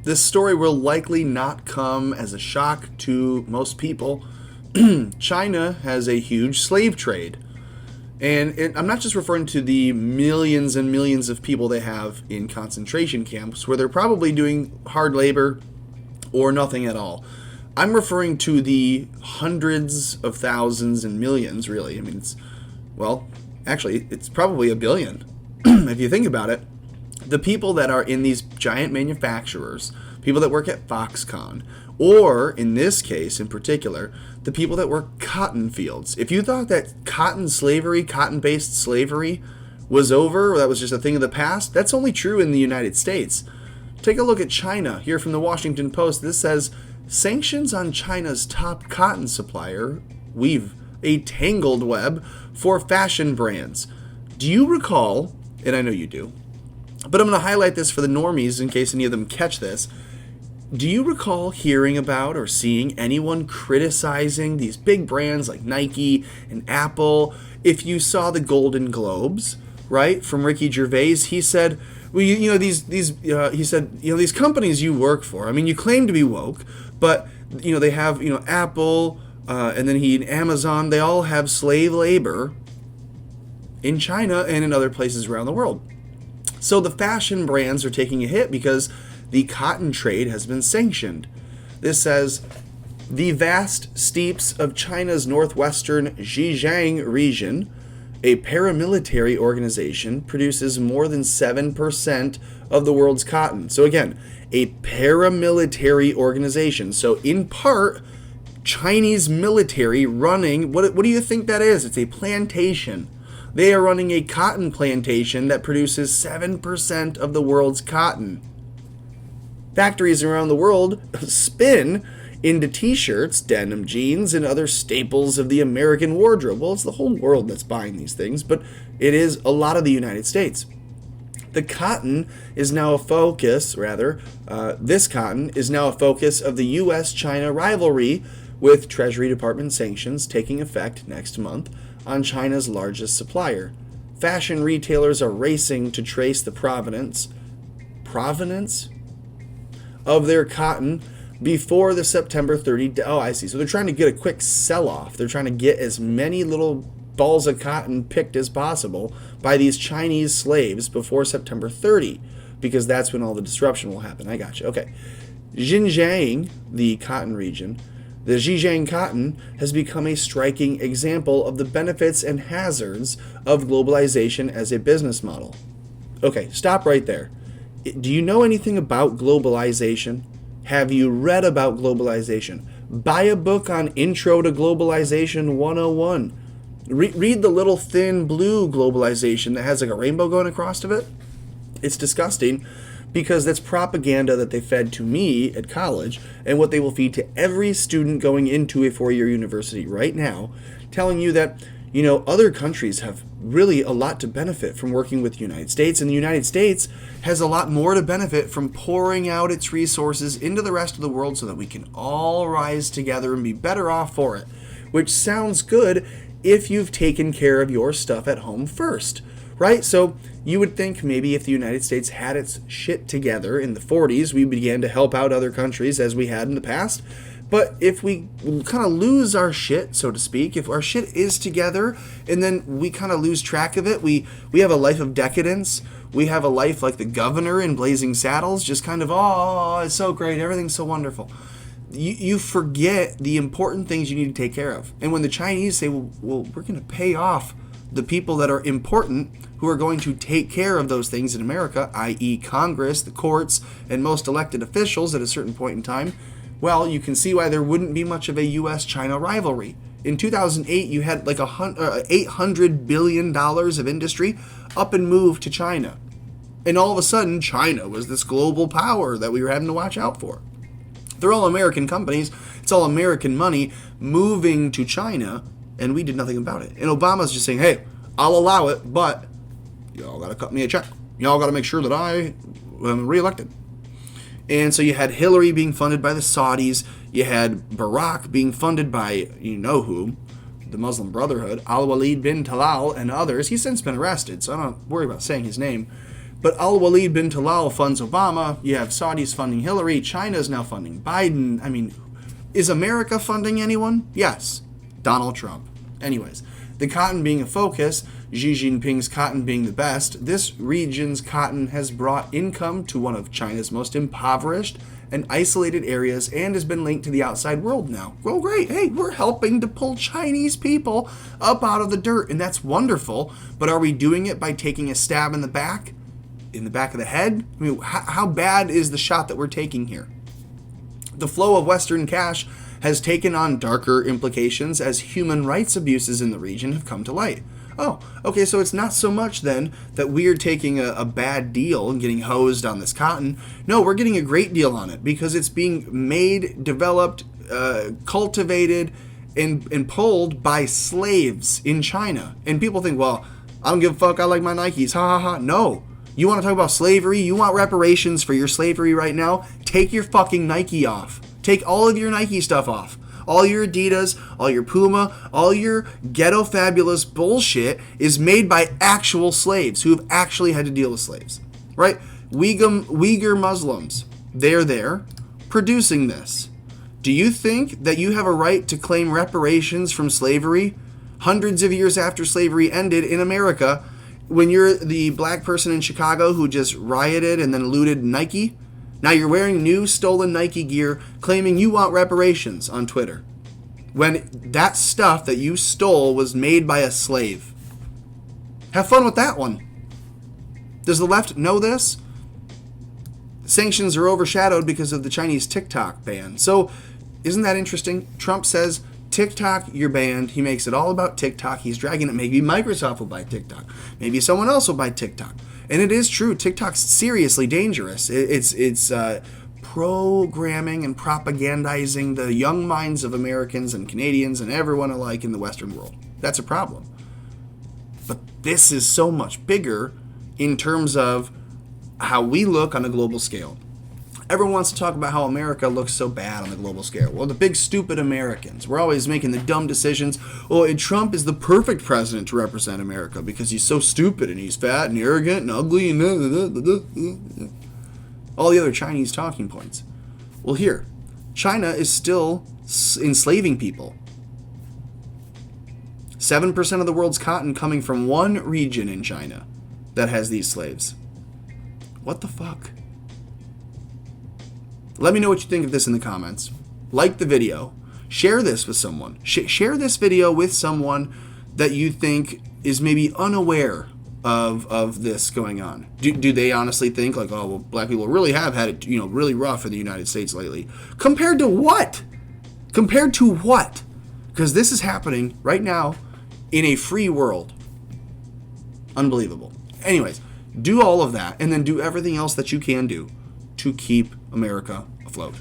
This story will likely not come as a shock to most people. China has a huge slave trade. And I'm not just referring to the millions and millions of people they have in concentration camps where they're probably doing hard labor or nothing at all. I'm referring to the hundreds of thousands and millions, really. I mean, it's probably a billion. If you think about it, the people that are in these giant manufacturers, people that work at Foxconn, or in this case in particular, the people that work cotton fields. If you thought that cotton-based slavery was over, or that was just a thing of the past, that's only true in the United States. Take a look at China. Here from the Washington Post, this says, sanctions on China's top cotton supplier weave a tangled web for fashion brands. Do you recall, and I know you do, but I'm going to highlight this for the normies in case any of them catch this. Do you recall hearing about or seeing anyone criticizing these big brands like Nike and Apple? If you saw the Golden Globes, right, from Ricky Gervais, he said, well, these companies you work for, I mean, you claim to be woke, but they have Apple, and then Amazon, they all have slave labor in China and in other places around the world. So the fashion brands are taking a hit because the cotton trade has been sanctioned. This says, the vast steppes of China's northwestern Xinjiang region, a paramilitary organization, produces more than 7% of the world's cotton. So again, a paramilitary organization. So in part, Chinese military running, what do you think that is? It's a plantation. They are running a cotton plantation that produces 7% of the world's cotton. Factories around the world spin into t-shirts, denim jeans, and other staples of the American wardrobe. Well, it's the whole world that's buying these things, but it is a lot of the United States. The cotton is now a focus, this cotton is now a focus of the U.S.-China rivalry, with Treasury Department sanctions taking effect next month on China's largest supplier. Fashion retailers are racing to trace the provenance of their cotton before the September 30. Oh, I see. So they're trying to get a quick sell-off. They're trying to get as many little balls of cotton picked as possible by these Chinese slaves before September 30, because that's when all the disruption will happen. I got you. Okay. Xinjiang, the cotton region, the Xinjiang cotton has become a striking example of the benefits and hazards of globalization as a business model. Okay, stop right there. Do you know anything about globalization? Have you read about globalization? Buy a book on Intro to Globalization 101. Read the little thin blue globalization that has like a rainbow going across of it. It's disgusting because that's propaganda that they fed to me at college and what they will feed to every student going into a four-year university right now, telling you that, other countries have really a lot to benefit from working with the United States, and the United States has a lot more to benefit from pouring out its resources into the rest of the world so that we can all rise together and be better off for it, which sounds good if you've taken care of your stuff at home first, right? So you would think maybe if the United States had its shit together in the 40s, we began to help out other countries as we had in the past. But if we kind of lose our shit, so to speak, if our shit is together and then we kind of lose track of it, we have a life of decadence. We have a life like the governor in Blazing Saddles, just kind of, oh, it's so great, everything's so wonderful. You forget the important things you need to take care of. And when the Chinese say, well, we're going to pay off the people that are important who are going to take care of those things in America, i.e. Congress, the courts, and most elected officials at a certain point in time, well, you can see why there wouldn't be much of a U.S.-China rivalry. In 2008, you had like $800 billion of industry up and moved to China. And all of a sudden, China was this global power that we were having to watch out for. They're all American companies. It's all American money moving to China, and we did nothing about it. And Obama's just saying, hey, I'll allow it, but y'all got to cut me a check. Y'all got to make sure that I am reelected. And so you had Hillary being funded by the Saudis. You had Barack being funded by you-know-who, the Muslim Brotherhood, Al-Walid bin Talal, and others. He's since been arrested, so I don't worry about saying his name. But Al-Walid bin Talal funds Obama. You have Saudis funding Hillary. China's now funding Biden. I mean, is America funding anyone? Yes. Donald Trump. Anyways, the cotton being a focus, Xi Jinping's cotton being the best, this region's cotton has brought income to one of China's most impoverished and isolated areas and has been linked to the outside world now. Well, great. Hey, we're helping to pull Chinese people up out of the dirt, and that's wonderful. But are we doing it by taking a stab in the back? In the back of the head? I mean, how bad is the shot that we're taking here? The flow of Western cash has taken on darker implications as human rights abuses in the region have come to light. Oh, okay, so it's not so much then that we're taking a bad deal and getting hosed on this cotton. No, we're getting a great deal on it because it's being made, developed, cultivated, and pulled by slaves in China. And people think, well, I don't give a fuck, I like my Nikes, ha ha ha. No. You want to talk about slavery? You want reparations for your slavery right now? Take your fucking Nike off. Take all of your Nike stuff off. All your Adidas, all your Puma, all your ghetto fabulous bullshit is made by actual slaves who have actually had to deal with slaves. Right? Uyghur Muslims, they're there producing this. Do you think that you have a right to claim reparations from slavery hundreds of years after slavery ended in America when you're the black person in Chicago who just rioted and then looted Nike? Now you're wearing new stolen Nike gear, claiming you want reparations on Twitter, when that stuff that you stole was made by a slave. Have fun with that one. Does the left know this? Sanctions are overshadowed because of the Chinese TikTok ban. So isn't that interesting? Trump says, TikTok, you're banned. He makes it all about TikTok. He's dragging it. Maybe Microsoft will buy TikTok. Maybe someone else will buy TikTok. And it is true. TikTok's seriously dangerous. It's programming and propagandizing the young minds of Americans and Canadians and everyone alike in the Western world. That's a problem. But this is so much bigger in terms of how we look on a global scale. Everyone wants to talk about how America looks so bad on the global scale. Well, the big stupid Americans. We're always making the dumb decisions. Oh, and Trump is the perfect president to represent America because he's so stupid and he's fat and arrogant and ugly and all the other Chinese talking points. Well, here, China is still enslaving people. 7% of the world's cotton coming from one region in China that has these slaves. What the fuck? Let me know what you think of this in the comments. Like the video. Share this with someone. Share this video with someone that you think is maybe unaware of this going on. Do they honestly think like, oh, well, black people really have had it, really rough in the United States lately? Compared to what? Compared to what? Because this is happening right now in a free world. Unbelievable. Anyways, do all of that and then do everything else that you can do to keep America afloat.